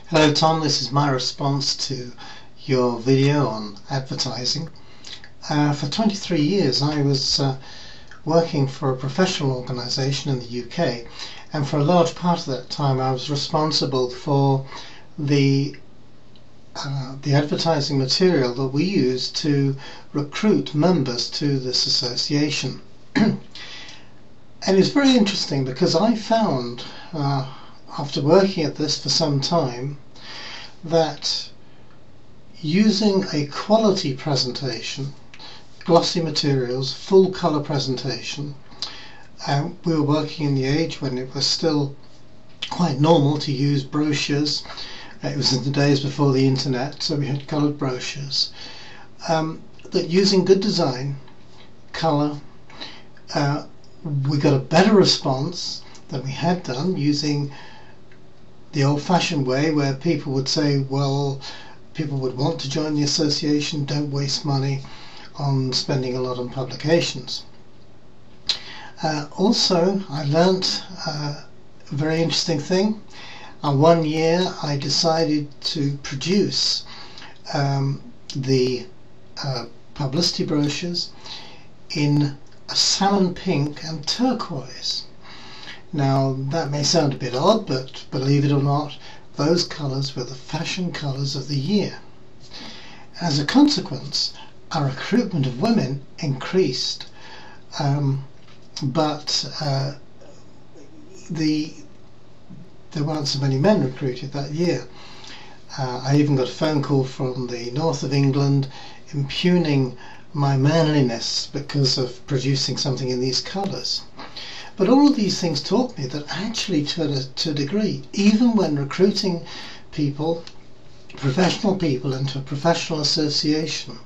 Hello Tom, this is my response to your video on advertising. For 23 years I was working for a professional organisation in the UK, and for a large part of that time I was responsible for the advertising material that we used to recruit members to this association. And it's very interesting because I found after working at this for some time that using a quality presentation, glossy materials, full colour presentation, we were working in the age when it was still quite normal to use brochures. It was in the days before the internet, so we had coloured brochures. That using good design, colour, we got a better response than we had done using the old-fashioned way, where people would say, well, people would want to join the association, don't waste money on spending a lot on publications. Also, I learnt a very interesting thing. One year I decided to produce the publicity brochures in a salmon pink and turquoise. Now that may sound a bit odd, but believe it or not, those colours were the fashion colours of the year. As a consequence, our recruitment of women increased, but there weren't so many men recruited that year. I even got a phone call from the north of England impugning my manliness because of producing something in these colours. But all of these things taught me that actually, to a degree, even when recruiting people, professional people, into a professional association,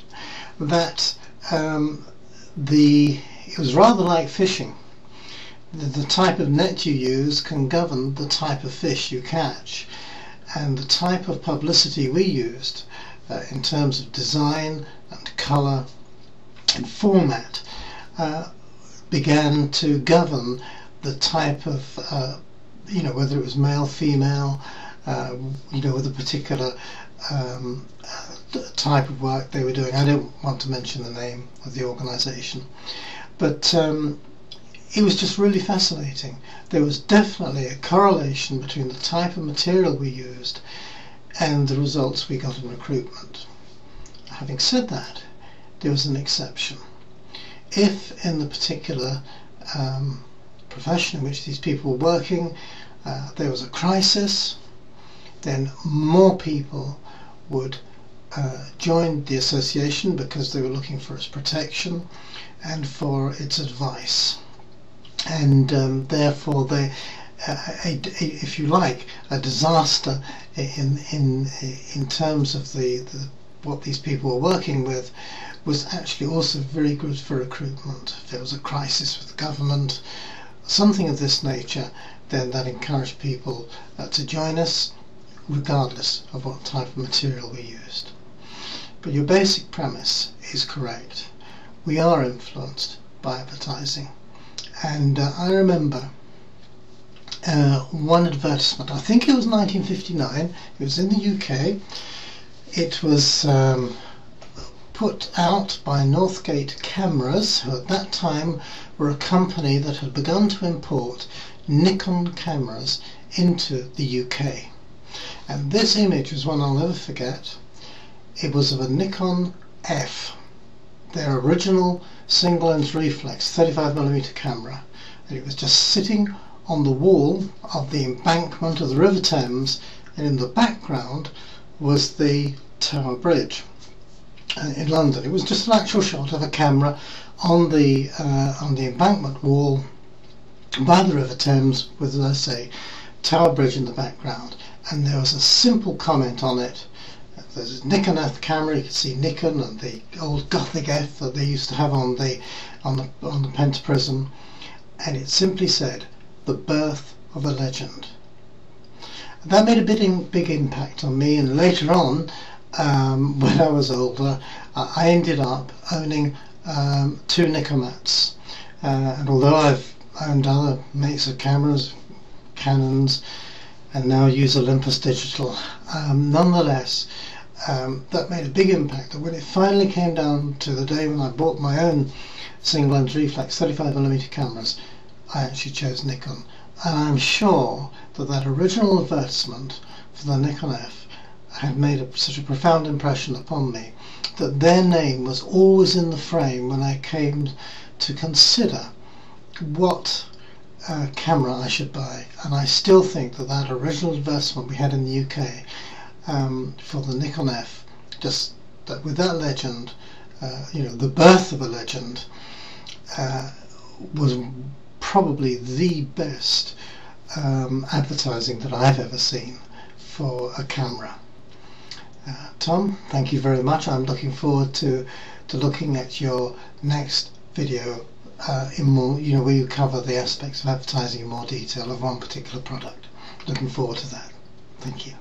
that it was rather like fishing. The type of net you use can govern the type of fish you catch, and the type of publicity we used in terms of design and colour and format began to govern the type of, whether it was male, female, with a particular type of work they were doing. I don't want to mention the name of the organisation, but it was just really fascinating. There was definitely a correlation between the type of material we used and the results we got in recruitment. Having said that, there was an exception. If in the particular profession in which these people were working there was a crisis, then more people would join the association because they were looking for its protection and for its advice. And therefore if you like, a disaster in terms of what these people were working with was actually also very good for recruitment. If there was a crisis with the government, something of this nature, then that encouraged people to join us regardless of what type of material we used. But your basic premise is correct. We are influenced by advertising. And I remember one advertisement, I think it was 1959, it was in the UK. It was put out by Northgate Cameras, who at that time were a company that had begun to import Nikon cameras into the UK. And this image was one I'll never forget. It was of a Nikon F, their original single lens reflex 35mm camera, and it was just sitting on the wall of the embankment of the River Thames, and in the background was the Tower Bridge in London. It was just an actual shot of a camera on the embankment wall by the River Thames with, as I say, Tower Bridge in the background. And there was a simple comment on it. There's a Nikon F camera. You can see Nikon and the old Gothic F that they used to have on the pentaprism, and it simply said, "The birth of a legend." That made a big impact on me, and later on, when I was older, I ended up owning 2 Nikomats, and although I've owned other makes of cameras, Canons, and now use Olympus Digital. Nonetheless, that made a big impact. That when it finally came down to the day when I bought my own single lens reflex 35mm cameras, I actually chose Nikon. And I'm sure that that original advertisement for the Nikon F had made such a profound impression upon me that their name was always in the frame when I came to consider what camera I should buy. And I still think that that original advertisement we had in the UK for the Nikon F, just that with that legend, the birth of a legend, was probably the best advertising that I've ever seen for a camera. Tom, thank you very much. I'm looking forward to looking at your next video in more, where you cover the aspects of advertising in more detail of one particular product. Looking forward to that. Thank you.